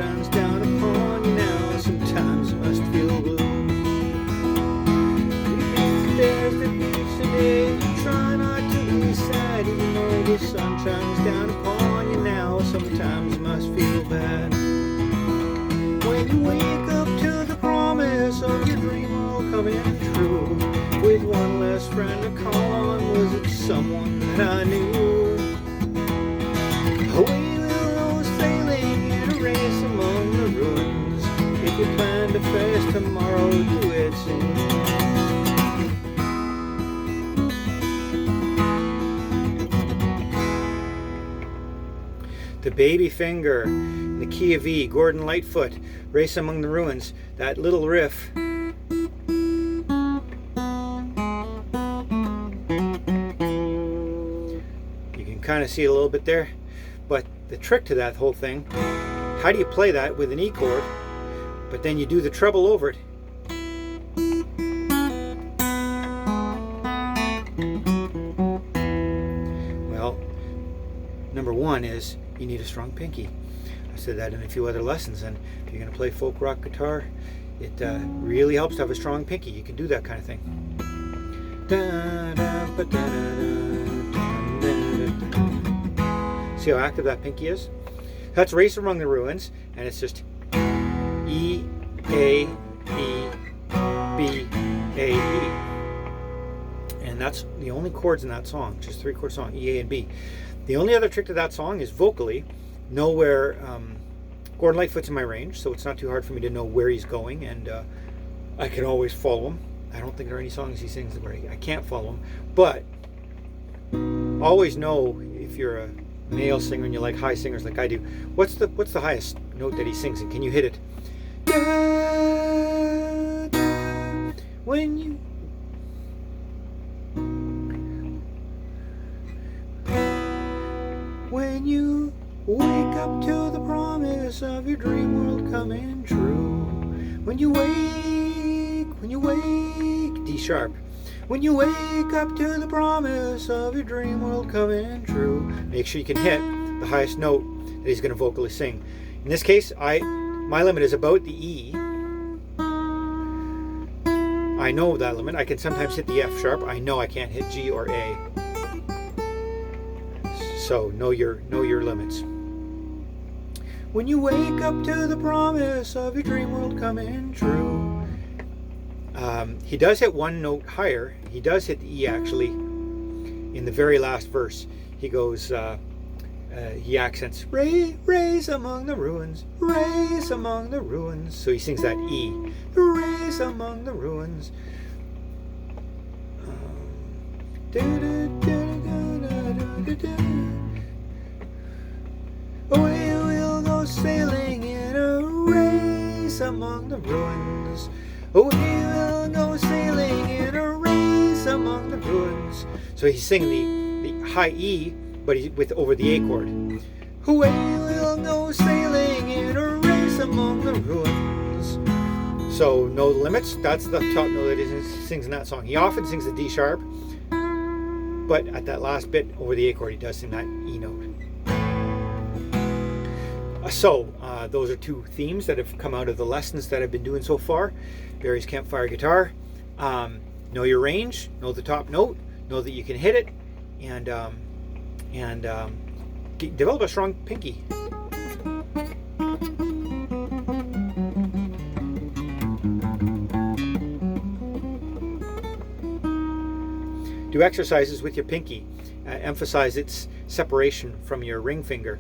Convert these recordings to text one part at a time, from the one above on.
shines down upon you now. Sometimes you must feel blue. You there's the beach today. You try not to be sad, even though the sun shines down upon you now. Sometimes you must feel bad. When you wake up to the promise of your dream all coming true, with one less friend to call on, was it someone that I knew? Away we'll go sailing in a race among the ruins. If you plan to fast tomorrow, do it soon. The Baby Finger, in the key of E, Gordon Lightfoot, Race Among the Ruins, that little riff. You can kind of see it a little bit there, but the trick to that whole thing, how do you play that with an E chord, but then you do the treble over it? Well, number one is you need a strong pinky. I said that in a few other lessons, and if you're going to play folk rock guitar, it really helps to have a strong pinky. You can do that kind of thing. See how active that pinky is? That's Race Among the Ruins, and it's just E, A, E, B, A, E. And that's the only chords in that song, just 3-chord song, E, A, and B. The only other trick to that song is vocally, know where Gordon Lightfoot's in my range, so it's not too hard for me to know where he's going, and I can always follow him. I don't think there are any songs he sings where I can't follow him, but always know, if you're a male singer and you like high singers like I do, what's the highest note that he sings, and can you hit it? When you wake up to the promise of your dream world coming true. When you wake, D sharp. When you wake up to the promise of your dream world coming true, make sure you can hit the highest note that he's going to vocally sing. In this case, my limit is about the E. I know that limit. I can sometimes hit the F sharp. I know I can't hit G or A. So know your limits. When you wake up to the promise of your dream world coming true. He does hit one note higher. He does hit the E actually in the very last verse. He goes, he accents, race among the ruins, race among the ruins. So he sings that E, race among the ruins. Away we'll go sailing in a race among the ruins. Away we'll go sailing in a race among the ruins. So he's singing the high E, but he's over the A chord. Away we'll go sailing in a race among the ruins. So no limits. That's the top note that he sings in that song. He often sings the D sharp, but at that last bit over the A chord, he does sing that E note. So those are two themes that have come out of the lessons that I've been doing so far. Baary's Campfire guitar. Know your range, know the top note, know that you can hit it, and develop a strong pinky. Do exercises with your pinky. Emphasize its separation from your ring finger,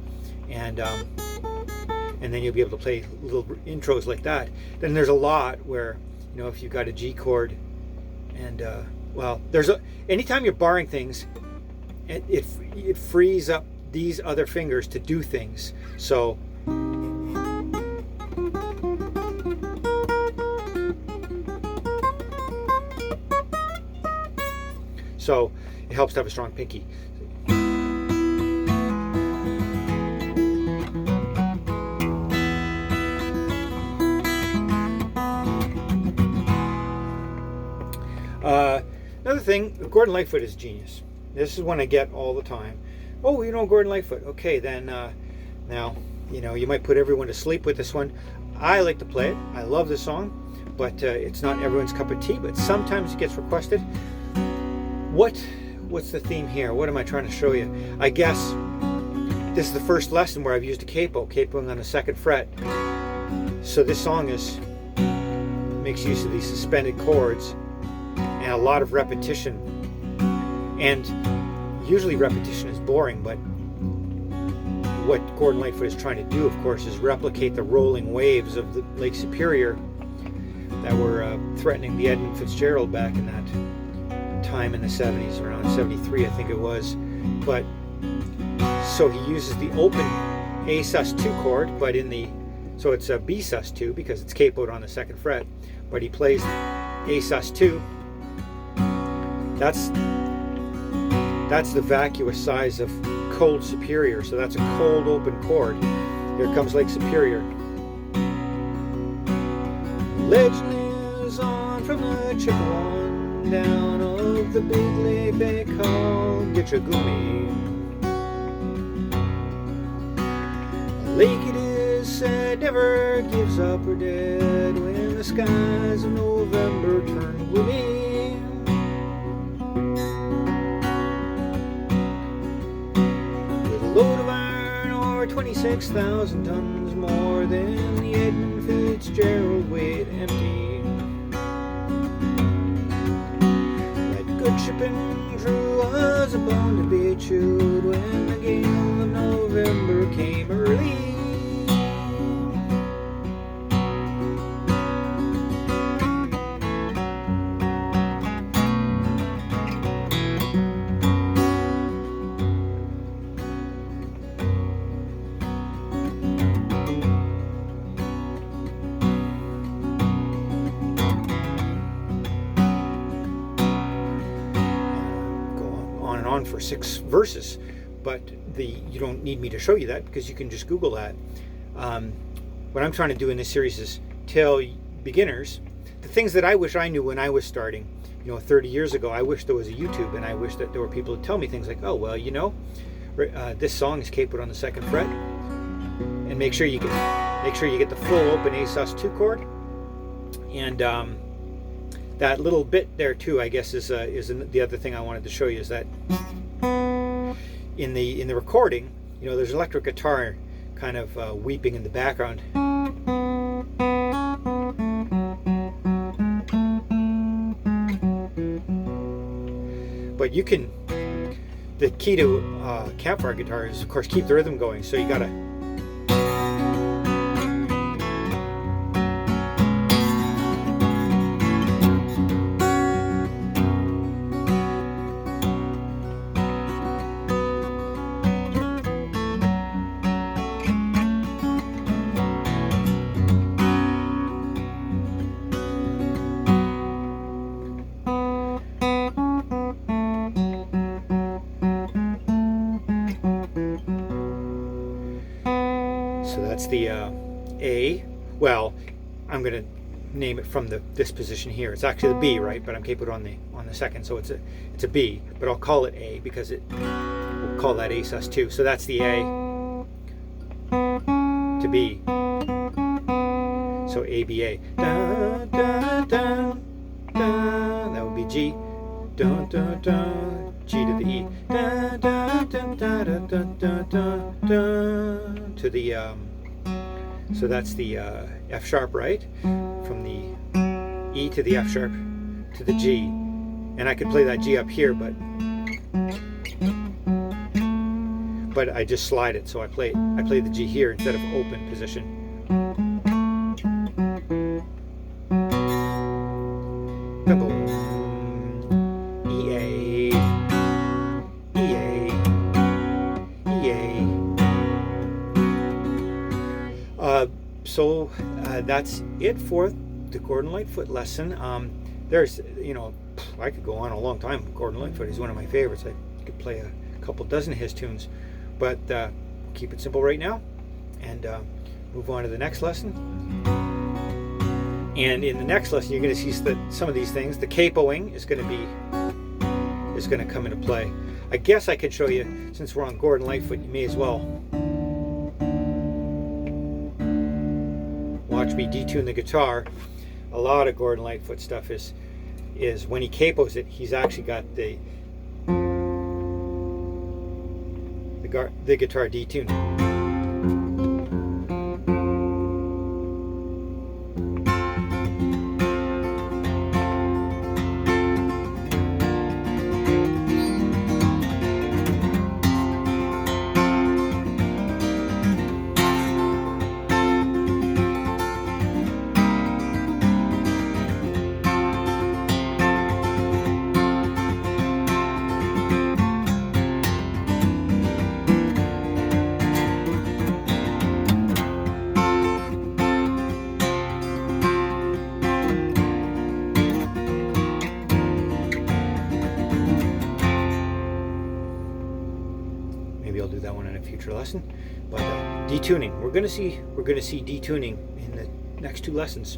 and then you'll be able to play little intros like that. Then there's a lot where, if you've got a G chord, and anytime you're barring things, it frees up these other fingers to do things. So it helps to have a strong pinky. Another thing, Gordon Lightfoot is genius. This is one I get all the time. Oh, Gordon Lightfoot. Okay, then now You know, you might put everyone to sleep with this one. I like to play it. I love the song, but it's not everyone's cup of tea, but sometimes it gets requested. What's the theme here? What am I trying to show you? I guess this is the first lesson where I've used a capoing on the 2nd fret. So this song makes use of these suspended chords and a lot of repetition. And usually repetition is boring, but what Gordon Lightfoot is trying to do, of course, is replicate the rolling waves of the Lake Superior that were threatening the Edmund Fitzgerald back in that time in the 70s, around 73, I think it was. But so he uses the open A sus2 chord, but so it's a B sus2 because it's capoed on the 2nd fret, but he plays A sus2. That's the vacuous size of cold Superior, so that's a cold open chord. Here comes Lake Superior. Legend lives on from the Chippewa down of the big lake they call Gitchagumi. A lake it is said never gives up or dead when the skies of November turn gloomy. Load of iron ore, 26,000 tons more than the Edmund Fitzgerald weighed empty. That good shipping crew was a bone to be chewed when the gale of November came early. For 6 verses, but you don't need me to show you that because you can just Google that. What I'm trying to do in this series is tell beginners the things that I wish I knew when I was starting. 30 years ago, I wish there was a YouTube, and I wish that there were people to tell me things like, oh well, this song is capoed on the 2nd fret, and make sure you get the full open A sus2 chord, and that little bit there too, I guess, is the other thing I wanted to show you, is that in the recording, there's electric guitar kind of weeping in the background. But the key to Campfire guitar is, of course, keep the rhythm going. So you gotta. So that's the A. Well, I'm going to name it from this position here. It's actually the B, right? But I'm capoed on the 2nd, so it's a B. But I'll call it A because we'll call that A sus2. So that's the A to B. So A B A. Da, da, da, da. That would be G. Da, da, da. G to the E. Da, da, da, da, da, da, da, da, to the so that's the F sharp, right? From the E to the F sharp to the G, and I could play that G up here, but I just slide it, so I play the G here instead of open position. So that's it for the Gordon Lightfoot lesson. There's, I could go on a long time with Gordon Lightfoot. He's one of my favorites. I could play a couple dozen of his tunes, but keep it simple right now and move on to the next lesson. And in the next lesson, you're going to see some of these things. The capoing is going to come into play. I guess I could show you, since we're on Gordon Lightfoot, you may as well. watch me detune the guitar, a lot of Gordon Lightfoot stuff is when he capos it, he's actually got the guitar detuned. Maybe I'll do that one in a future lesson. But detuning, we're gonna see detuning in the next 2 lessons,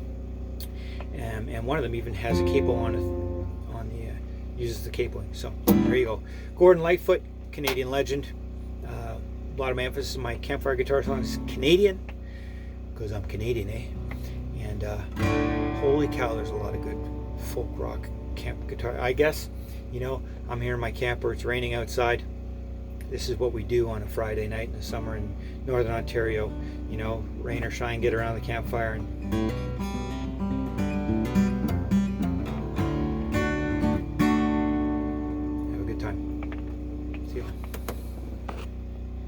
and one of them even has a capo on the uses the capoing. So there you go, Gordon Lightfoot, Canadian legend. A lot of my emphasis in my Campfire guitar songs is Canadian, because I'm Canadian, eh? And holy cow, there's a lot of good folk rock camp guitar. I guess, you know, I'm here in my camper. It's raining outside. This is what we do on a Friday night in the summer in Northern Ontario. You know, rain or shine, get around the campfire and have a good time. See you.